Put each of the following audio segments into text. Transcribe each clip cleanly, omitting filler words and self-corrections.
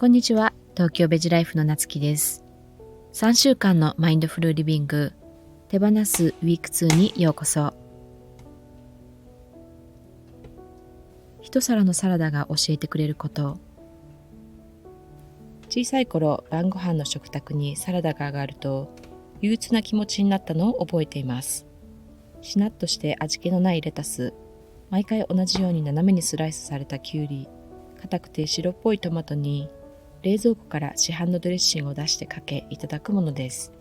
こんにちは、東京ベジライフのなつきです。3週間のマインドフルリビング手放すウィーク2にようこそ。一皿のサラダが教えてくれること。小さい頃、晩ご飯の食卓にサラダが上がると憂鬱な気持ちになったのを覚えています。しなっとして味気のないレタス、毎回同じように斜めにスライスされたきゅうり、硬くて白っぽいトマトに冷蔵庫から市販のドレッシングを出してかけいただくものです。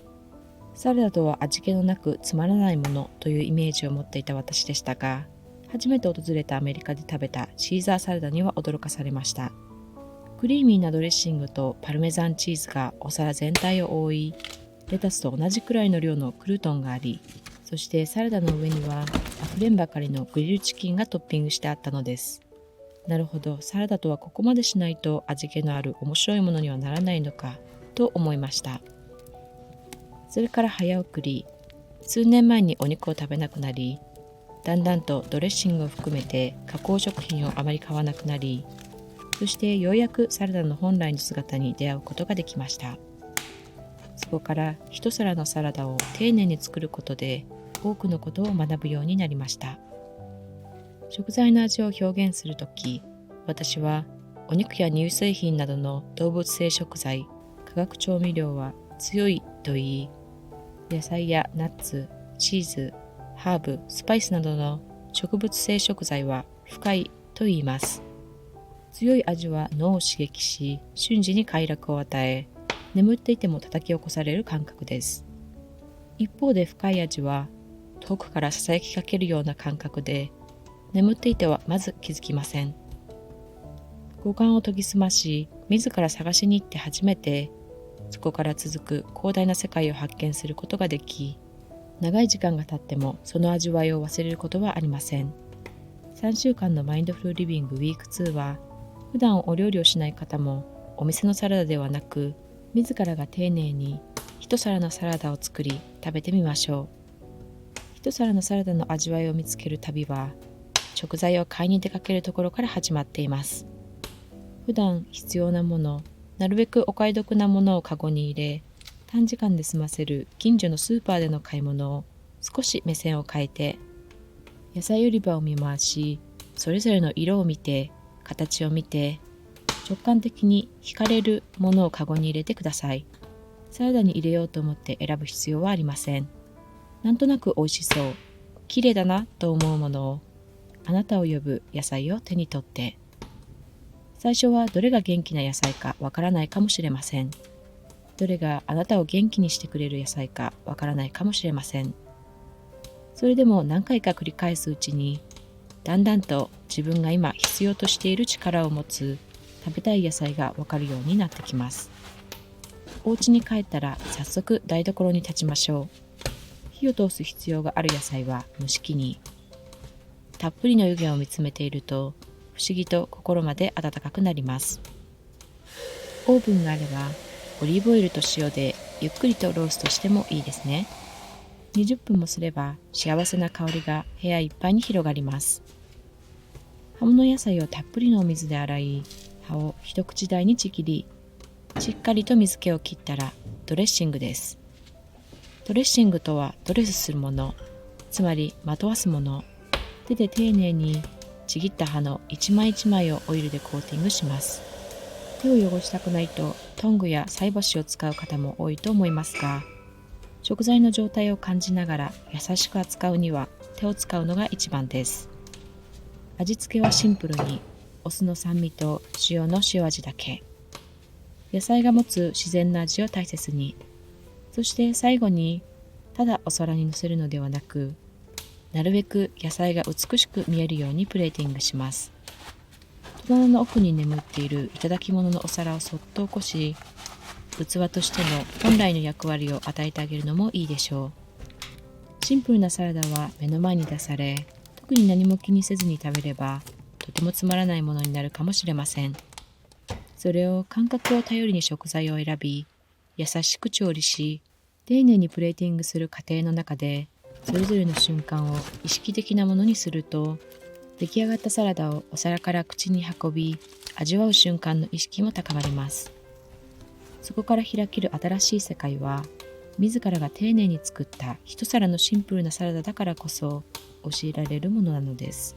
サラダとは味気のなくつまらないものというイメージを持っていた私でしたが、初めて訪れたアメリカで食べたシーザーサラダには驚かされました。クリーミーなドレッシングとパルメザンチーズがお皿全体を覆い、レタスと同じくらいの量のクルトンがあり、そしてサラダの上には溢れんばかりのグリルチキンがトッピングしてあったのです。なるほど、サラダとはここまでしないと味気のある面白いものにはならないのかと思いました。それから早送り、数年前にお肉を食べなくなり、だんだんとドレッシングを含めて加工食品をあまり買わなくなり、そしてようやくサラダの本来の姿に出会うことができました。そこから一皿のサラダを丁寧に作ることで多くのことを学ぶようになりました。食材の味を表現するとき、私はお肉や乳製品などの動物性食材、化学調味料は強いと言い、野菜やナッツ、チーズ、ハーブ、スパイスなどの植物性食材は深いと言います。強い味は脳を刺激し、瞬時に快楽を与え、眠っていても叩き起こされる感覚です。一方で深い味は遠くから囁きかけるような感覚で、眠っていてはまず気づきません。五感を研ぎ澄まし、自ら探しに行って初めて、そこから続く広大な世界を発見することができ、長い時間が経ってもその味わいを忘れることはありません。3週間のマインドフルリビングウィーク2は、普段お料理をしない方もお店のサラダではなく、自らが丁寧に一皿のサラダを作り食べてみましょう。一皿のサラダの味わいを見つける旅は、食材を買いに出かけるところから始まっています。普段必要なもの、なるべくお買い得なものをカゴに入れ、短時間で済ませる近所のスーパーでの買い物を少し目線を変えて、野菜売り場を見回し、それぞれの色を見て、形を見て、直感的に惹かれるものをカゴに入れてください。サラダに入れようと思って選ぶ必要はありません。なんとなく美味しそう、綺麗だなと思うものを、あなたを呼ぶ野菜を手に取って。最初はどれが元気な野菜かわからないかもしれません。どれがあなたを元気にしてくれる野菜かわからないかもしれません。それでも何回か繰り返すうちに、だんだんと自分が今必要としている力を持つ食べたい野菜がわかるようになってきます。お家に帰ったら早速台所に立ちましょう。火を通す必要がある野菜は蒸し器に。たっぷりの湯気を見つめていると、不思議と心まで温かくなります。オーブンがあれば、オリーブオイルと塩でゆっくりとローストしてもいいですね。20分もすれば幸せな香りが部屋いっぱいに広がります。葉物野菜をたっぷりのお水で洗い、葉を一口大にちぎり、しっかりと水気を切ったらドレッシングです。ドレッシングとはドレスするもの、つまりまとわすもの。手で丁寧にちぎった葉の一枚一枚をオイルでコーティングします。手を汚したくないとトングや菜箸を使う方も多いと思いますが、食材の状態を感じながら優しく扱うには手を使うのが一番です。味付けはシンプルに、お酢の酸味と塩の塩味だけ。野菜が持つ自然な味を大切に。そして最後に、ただお皿に乗せるのではなく、なるべく野菜が美しく見えるようにプレーティングします。戸棚の奥に眠っているいただき物のお皿をそっと起こし、器としての本来の役割を与えてあげるのもいいでしょう。シンプルなサラダは目の前に出され、特に何も気にせずに食べれば、とてもつまらないものになるかもしれません。それを感覚を頼りに食材を選び、優しく調理し、丁寧にプレーティングする過程の中で、それぞれの瞬間を意識的なものにすると、出来上がったサラダをお皿から口に運び、味わう瞬間の意識も高まります。そこから開ける新しい世界は、自らが丁寧に作った一皿のシンプルなサラダだからこそ教えられるものなのです。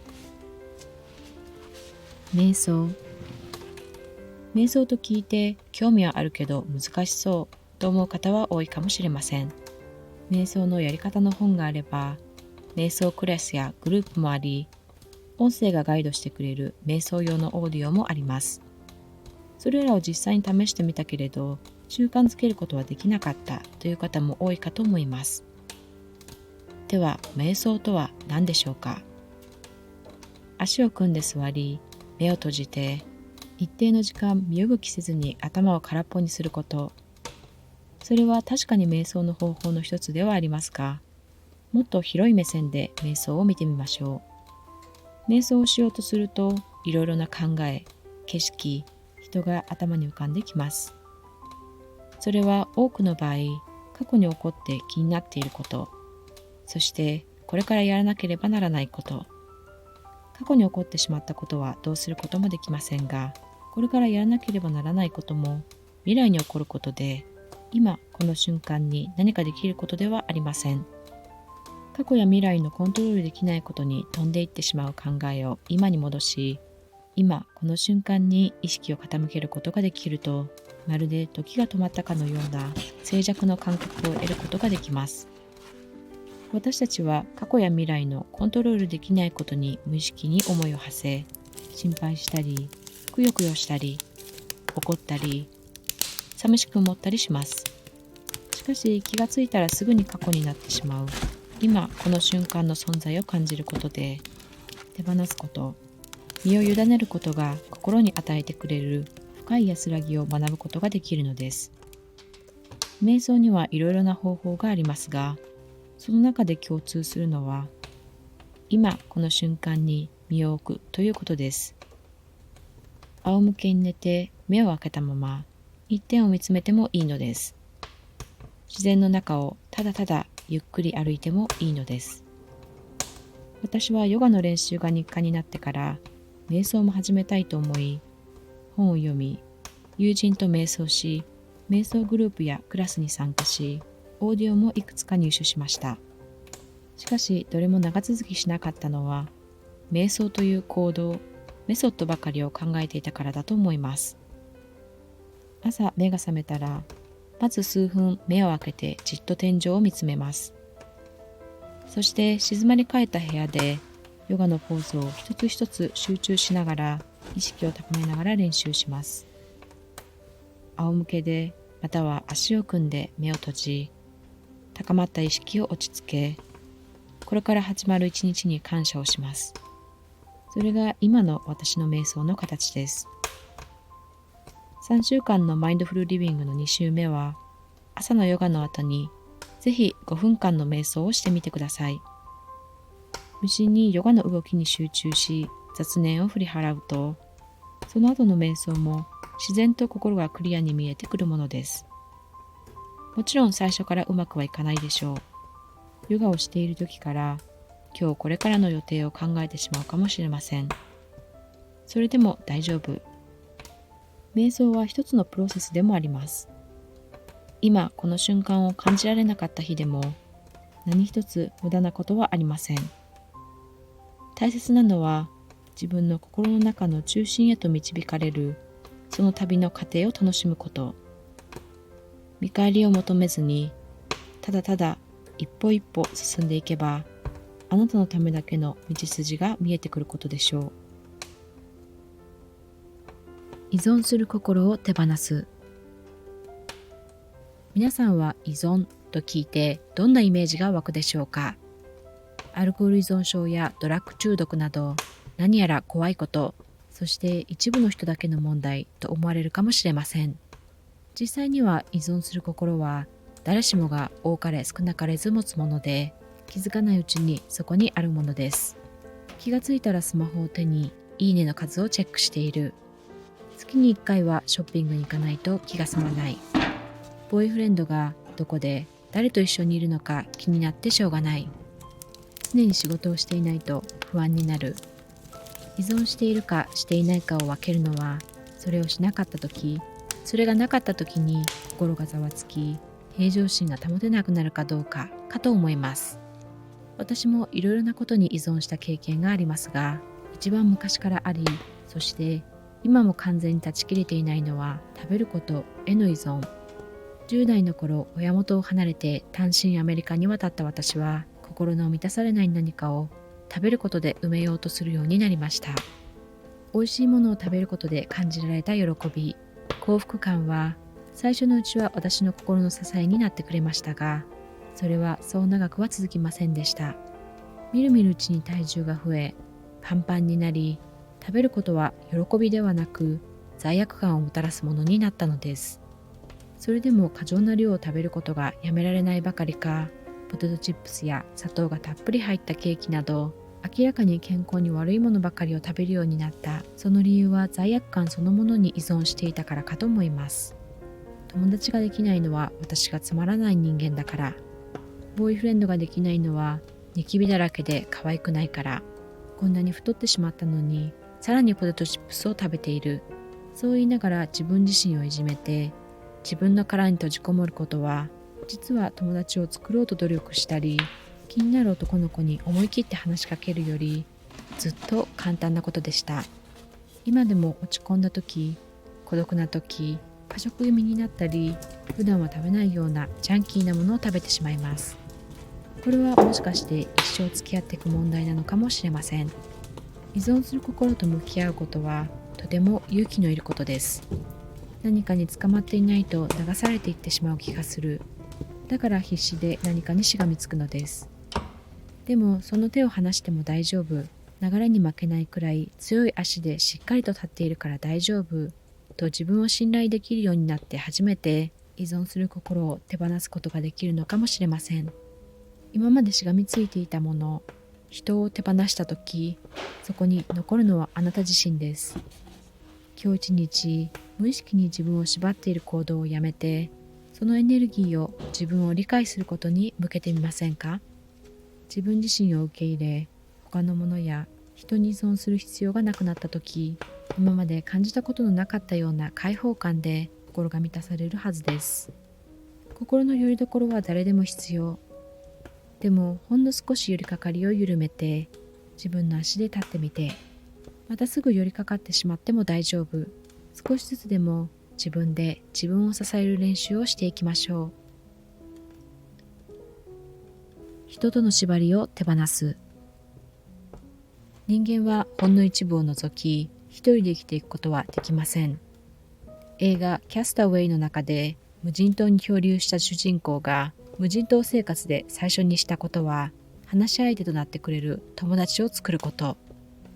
瞑想。瞑想と聞いて興味はあるけど難しそうと思う方は多いかもしれません。瞑想のやり方の本があれば、瞑想クラスやグループもあり、音声がガイドしてくれる瞑想用のオーディオもあります。それらを実際に試してみたけれど、習慣づけることはできなかったという方も多いかと思います。では、瞑想とは何でしょうか。足を組んで座り、目を閉じて、一定の時間身動きせずに頭を空っぽにすること。それは確かに瞑想の方法の一つではありますが、もっと広い目線で瞑想を見てみましょう。瞑想をしようとすると、いろいろな考え、景色、人が頭に浮かんできます。それは多くの場合、過去に起こって気になっていること、そしてこれからやらなければならないこと。過去に起こってしまったことはどうすることもできませんが、これからやらなければならないことも未来に起こることで、今この瞬間に何かできることではありません。過去や未来のコントロールできないことに飛んでいってしまう考えを今に戻し、今この瞬間に意識を傾けることができると、まるで時が止まったかのような静寂の感覚を得ることができます。私たちは過去や未来のコントロールできないことに無意識に思いを馳せ、心配したり、くよくよしたり、怒ったり、寂しく思ったりします。しかし気がついたらすぐに過去になってしまう。今この瞬間の存在を感じることで、手放すこと、身を委ねることが心に与えてくれる深い安らぎを学ぶことができるのです。瞑想にはいろいろな方法がありますが、その中で共通するのは、今この瞬間に身を置くということです。仰向けに寝て目を開けたまま一点を見つめてもいいのです。自然の中をただただゆっくり歩いてもいいのです。私はヨガの練習が日課になってから瞑想も始めたいと思い、本を読み、友人と瞑想し、瞑想グループやクラスに参加し、オーディオもいくつか入手しました。しかしどれも長続きしなかったのは、瞑想という行動、メソッドばかりを考えていたからだと思います。朝目が覚めたら、まず数分目を開けてじっと天井を見つめます。そして静まり返った部屋でヨガのポーズを一つ一つ集中しながら、意識を高めながら練習します。仰向けでまたは足を組んで目を閉じ、高まった意識を落ち着け、これから始まる一日に感謝をします。それが今の私の瞑想の形です。3週間のマインドフルリビングの2週目は、朝のヨガの後にぜひ5分間の瞑想をしてみてください。無心にヨガの動きに集中し、雑念を振り払うと、その後の瞑想も自然と心がクリアに見えてくるものです。もちろん最初からうまくはいかないでしょう。ヨガをしている時から今日これからの予定を考えてしまうかもしれません。それでも大丈夫。瞑想は一つのプロセスでもあります。今この瞬間を感じられなかった日でも、何一つ無駄なことはありません。大切なのは自分の心の中の中心へと導かれるその旅の過程を楽しむこと。見返りを求めずに、ただただ一歩一歩進んでいけば、あなたのためだけの道筋が見えてくることでしょう。依存する心を手放す。皆さんは依存と聞いてどんなイメージが湧くでしょうか。アルコール依存症やドラッグ中毒など、何やら怖いこと、そして一部の人だけの問題と思われるかもしれません。実際には依存する心は誰しもが多かれ少なかれず持つもので、気づかないうちにそこにあるものです。気がついたらスマホを手にいいねの数をチェックしている。月に1回はショッピングに行かないと気が済まない。ボーイフレンドがどこで誰と一緒にいるのか気になってしょうがない。常に仕事をしていないと不安になる。依存しているかしていないかを分けるのは、それをしなかった時、それがなかった時に心がざわつき、平常心が保てなくなるかどうかと思います。私もいろいろなことに依存した経験がありますが、一番昔からあり、そして今も完全に断ち切れていないのは食べることへの依存。10代の頃、親元を離れて単身アメリカに渡った私は、心の満たされない何かを食べることで埋めようとするようになりました。美味しいものを食べることで感じられた喜び、幸福感は最初のうちは私の心の支えになってくれましたが、それはそう長くは続きませんでした。みるみるうちに体重が増え、パンパンになり、食べることは喜びではなく罪悪感をもたらすものになったのです。それでも過剰な量を食べることがやめられないばかりか、ポテトチップスや砂糖がたっぷり入ったケーキなど、明らかに健康に悪いものばかりを食べるようになった。その理由は罪悪感そのものに依存していたからかと思います。友達ができないのは私がつまらない人間だから。ボーイフレンドができないのはニキビだらけで可愛くないから。こんなに太ってしまったのに、さらにポテトチップスを食べている。そう言いながら自分自身をいじめて、自分の殻に閉じこもることは、実は友達を作ろうと努力したり、気になる男の子に思い切って話しかけるより、ずっと簡単なことでした。今でも落ち込んだ時、孤独な時、過食気味になったり、普段は食べないようなジャンキーなものを食べてしまいます。これはもしかして一生付き合っていく問題なのかもしれません。依存する心と向き合うことはとても勇気のいることです。何かに捕まっていないと流されていってしまう気がする。だから必死で何かにしがみつくのです。でもその手を離しても大丈夫。流れに負けないくらい強い足でしっかりと立っているから大丈夫。と自分を信頼できるようになって初めて依存する心を手放すことができるのかもしれません。今までしがみついていたもの、人を手放したとき、そこに残るのはあなた自身です。今日一日、無意識に自分を縛っている行動をやめて、そのエネルギーを自分を理解することに向けてみませんか？自分自身を受け入れ、他のものや人に依存する必要がなくなったとき、今まで感じたことのなかったような解放感で心が満たされるはずです。心の拠り所は誰でも必要。でもほんの少し寄りかかりを緩めて、自分の足で立ってみて、またすぐ寄りかかってしまっても大丈夫。少しずつでも自分で自分を支える練習をしていきましょう。人との縛りを手放す。人間はほんの一部を除き、一人で生きていくことはできません。映画キャスターウェイの中で無人島に漂流した主人公が無人島生活で最初にしたことは、話し相手となってくれる友達を作ること。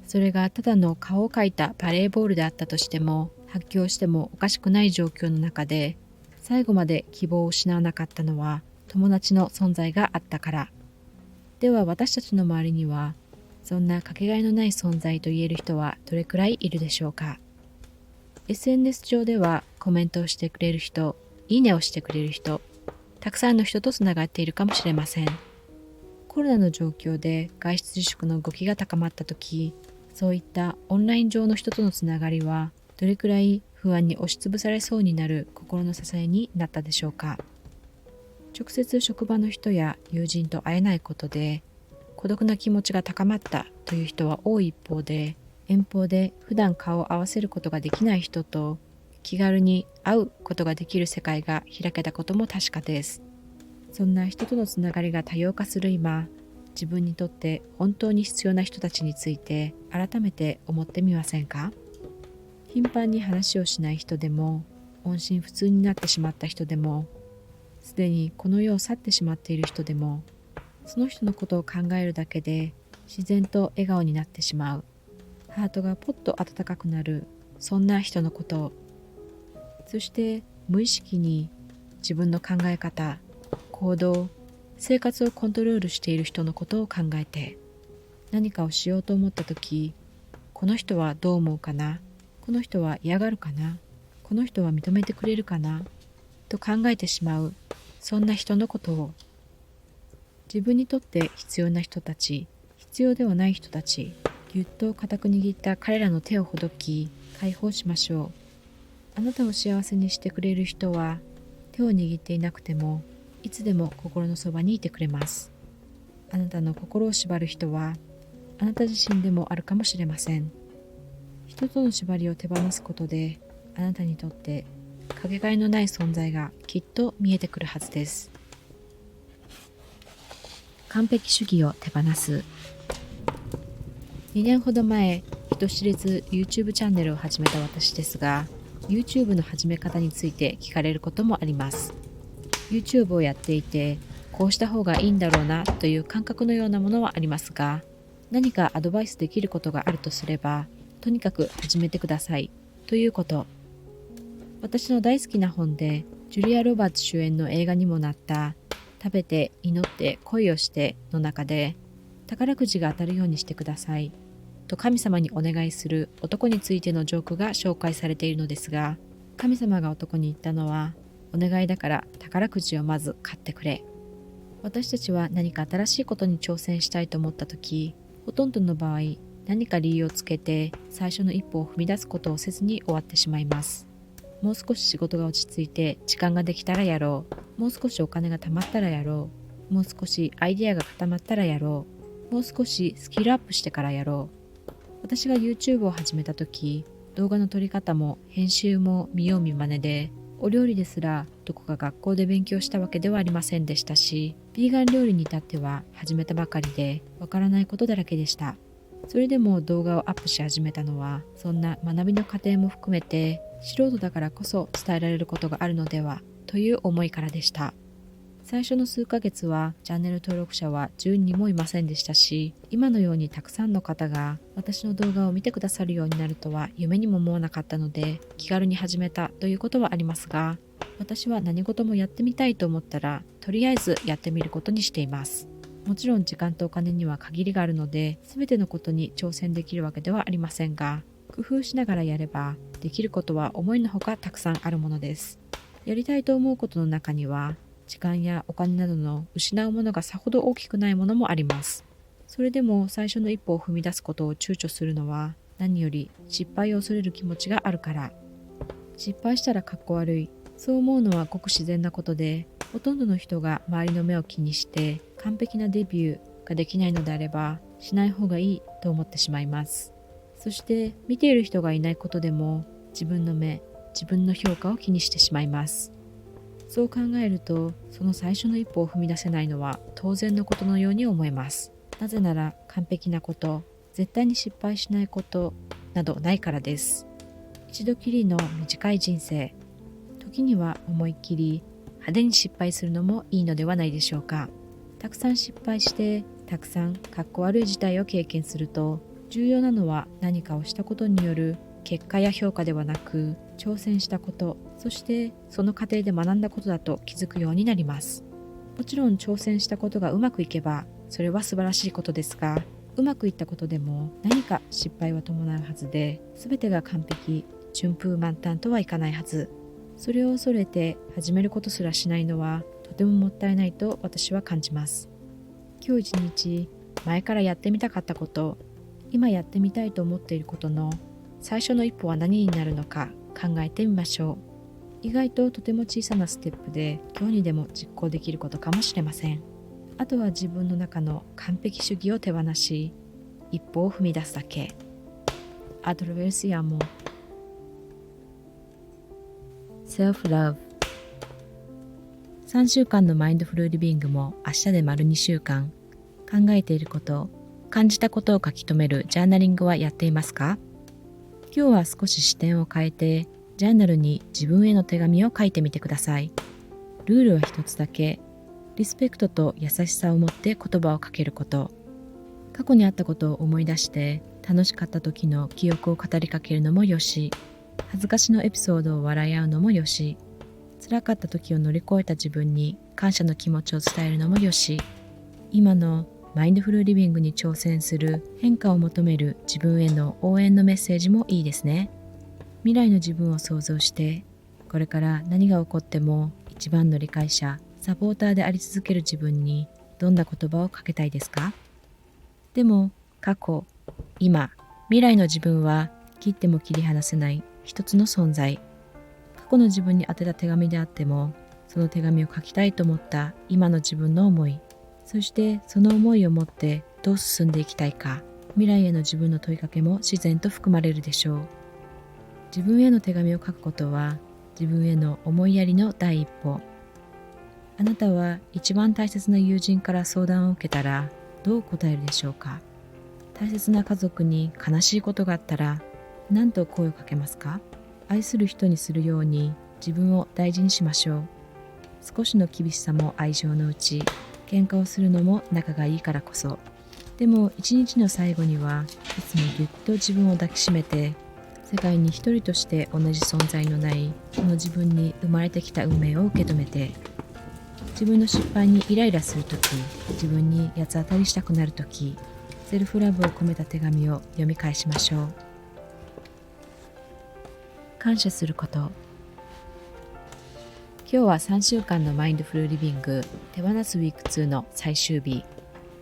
それがただの顔を描いたバレーボールであったとしても、発狂してもおかしくない状況の中で、最後まで希望を失わなかったのは友達の存在があったから。では私たちの周りには、そんなかけがえのない存在と言える人はどれくらいいるでしょうか。SNS 上ではコメントをしてくれる人、いいねをしてくれる人、たくさんの人とつながっているかもしれません。コロナの状況で外出自粛の動きが高まったとき、そういったオンライン上の人とのつながりは、どれくらい不安に押しつぶされそうになる心の支えになったでしょうか。直接職場の人や友人と会えないことで、孤独な気持ちが高まったという人は多い一方で、遠方で普段顔を合わせることができない人と気軽に会うことができる世界が開けたことも確かです。そんな人とのつながりが多様化する今、自分にとって本当に必要な人たちについて改めて思ってみませんか？頻繁に話をしない人でも、音信不通になってしまった人でも、すでにこの世を去ってしまっている人でも、その人のことを考えるだけで自然と笑顔になってしまう。ハートがポッと温かくなる、そんな人のことを。そして無意識に自分の考え方、行動、生活をコントロールしている人のことを考えて、何かをしようと思ったとき、この人はどう思うかな、この人は嫌がるかな、この人は認めてくれるかなと考えてしまう、そんな人のことを。自分にとって必要な人たち、必要ではない人たち、ぎゅっと固く握った彼らの手をほどき、解放しましょう。あなたを幸せにしてくれる人は、手を握っていなくても、いつでも心のそばにいてくれます。あなたの心を縛る人は、あなた自身でもあるかもしれません。人との縛りを手放すことで、あなたにとってかけがえのない存在がきっと見えてくるはずです。完璧主義を手放す。2年ほど前、人知れず YouTube チャンネルを始めた私ですが、YouTube の始め方について聞かれることもあります。YouTube をやっていて、こうした方がいいんだろうなという感覚のようなものはありますが、何かアドバイスできることがあるとすれば、とにかく始めてくださいということ。私の大好きな本で、ジュリア・ロバーツ主演の映画にもなった食べて、祈って、恋をしての中で、宝くじが当たるようにしてくださいと神様にお願いする男についてのジョークが紹介されているのですが、神様が男に言ったのは、お願いだから宝くじをまず買ってくれ。私たちは何か新しいことに挑戦したいと思ったとき、ほとんどの場合、何か理由をつけて最初の一歩を踏み出すことをせずに終わってしまいます。もう少し仕事が落ち着いて時間ができたらやろう。もう少しお金が貯まったらやろう。もう少しアイデアが固まったらやろう。もう少しスキルアップしてからやろう。私が YouTube を始めた時、動画の撮り方も編集も見よう見まねで、お料理ですらどこか学校で勉強したわけではありませんでしたし、ビーガン料理に至っては始めたばかりでわからないことだらけでした。それでも動画をアップし始めたのは、そんな学びの過程も含めて素人だからこそ伝えられることがあるのではという思いからでした。最初の数ヶ月はチャンネル登録者は10人もいませんでしたし、今のようにたくさんの方が私の動画を見てくださるようになるとは夢にも思わなかったので、気軽に始めたということはありますが、私は何事もやってみたいと思ったら、とりあえずやってみることにしています。もちろん時間とお金には限りがあるので、全てのことに挑戦できるわけではありませんが、工夫しながらやれば、できることは思いのほかたくさんあるものです。やりたいと思うことの中には、時間やお金などの失うものがさほど大きくないものもあります。それでも最初の一歩を踏み出すことを躊躇するのは、何より失敗を恐れる気持ちがあるから。失敗したらかっこ悪い。そう思うのはごく自然なことで、ほとんどの人が周りの目を気にして完璧なデビューができないのであれば、しない方がいいと思ってしまいます。そして見ている人がいないことでも、自分の目、自分の評価を気にしてしまいます。そう考えると、その最初の一歩を踏み出せないのは当然のことのように思えます。なぜなら完璧なこと、絶対に失敗しないことなどないからです。一度きりの短い人生、時には思いっきり派手に失敗するのもいいのではないでしょうか。たくさん失敗して、たくさんかっこ悪い事態を経験すると、重要なのは何かをしたことによる結果や評価ではなく、挑戦したこと、そしてその過程で学んだことだと気づくようになります。もちろん挑戦したことがうまくいけば、それは素晴らしいことですが、うまくいったことでも何か失敗は伴うはずで、全てが完璧、順風満帆とはいかないはず。それを恐れて始めることすらしないのはとてももったいないと私は感じます。今日一日、前からやってみたかったこと、今やってみたいと思っていることの最初の一歩は何になるのか考えてみましょう。意外ととても小さなステップで今日にでも実行できることかもしれません。あとは自分の中の完璧主義を手放し、一歩を踏み出すだけ。Attraversiamo Self-Love。 3週間のマインドフルリビングも明日で丸2週間。考えていること、感じたことを書き留めるジャーナリングはやっていますか？今日は少し視点を変えて、ジャーナルに自分への手紙を書いてみてください。ルールは一つだけ。リスペクトと優しさを持って言葉をかけること。過去にあったことを思い出して、楽しかった時の記憶を語りかけるのもよし、恥ずかしのエピソードを笑い合うのもよし、辛かった時を乗り越えた自分に感謝の気持ちを伝えるのもよし、今のマインドフルリビングに挑戦する変化を求める自分への応援のメッセージもいいですね。未来の自分を想像して、これから何が起こっても一番の理解者、サポーターであり続ける自分にどんな言葉をかけたいですか？でも過去、今、未来の自分は切っても切り離せない一つの存在。過去の自分に宛てた手紙であっても、その手紙を書きたいと思った今の自分の思い、そしてその思いを持ってどう進んでいきたいか、未来への自分の問いかけも自然と含まれるでしょう。自分への手紙を書くことは、自分への思いやりの第一歩。あなたは一番大切な友人から相談を受けたらどう答えるでしょうか。大切な家族に悲しいことがあったら何と声をかけますか。愛する人にするように自分を大事にしましょう。少しの厳しさも愛情のうち、喧嘩をするのも仲がいいからこそ。でも一日の最後にはいつもぎゅっと自分を抱きしめて、世界に一人として同じ存在のないこの自分に生まれてきた運命を受け止めて、自分の失敗にイライラするとき、自分に八つ当たりしたくなるとき、セルフラブを込めた手紙を読み返しましょう。感謝すること。今日は3週間のマインドフルリビング手放すウィーク2の最終日。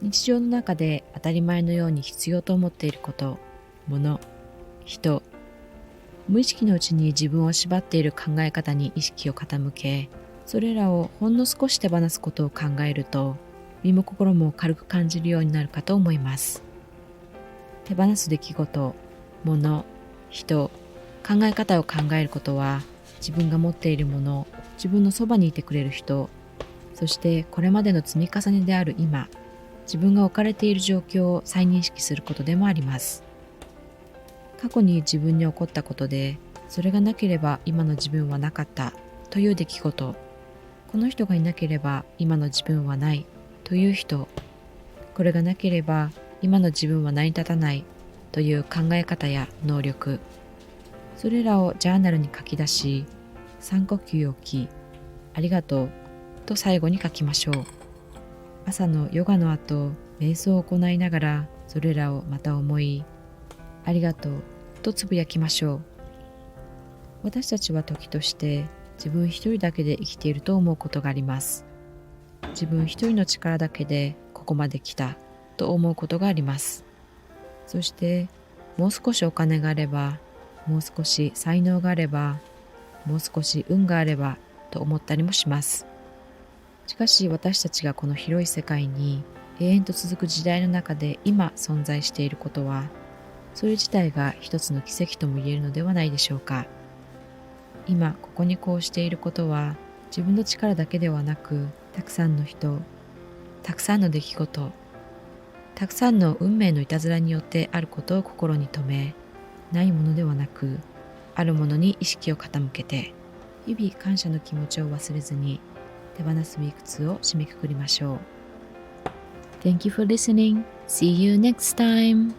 日常の中で当たり前のように必要と思っていること、物、人、無意識のうちに自分を縛っている考え方に意識を傾け、それらをほんの少し手放すことを考えると、身も心も軽く感じるようになるかと思います。手放す出来事、物、人、考え方を考えることは、自分が持っているもの、自分のそばにいてくれる人、そしてこれまでの積み重ねである今、自分が置かれている状況を再認識することでもあります。過去に自分に起こったことで、それがなければ今の自分はなかったという出来事、この人がいなければ今の自分はないという人、これがなければ今の自分は成り立たないという考え方や能力、それらをジャーナルに書き出し、3呼吸を置き、ありがとうと最後に書きましょう。朝のヨガの後、瞑想を行いながらそれらをまた思い、ありがとうとつぶやきましょう。私たちは時として自分一人だけで生きていると思うことがあります。自分一人の力だけでここまで来たと思うことがあります。そしてもう少しお金があれば、もう少し才能があれば、もう少し運があればと思ったりもします。しかし私たちがこの広い世界に永遠と続く時代の中で今存在していることは、それ自体が一つの奇跡とも言えるのではないでしょうか。今ここにこうしていることは、自分の力だけではなく、たくさんの人、たくさんの出来事、たくさんの運命のいたずらによってあることを心に留め、ないものではなく、あるものに意識を傾けて、日々感謝の気持ちを忘れずに、手放すウィーク2を締めくくりましょう。Thank you for listening. See you next time.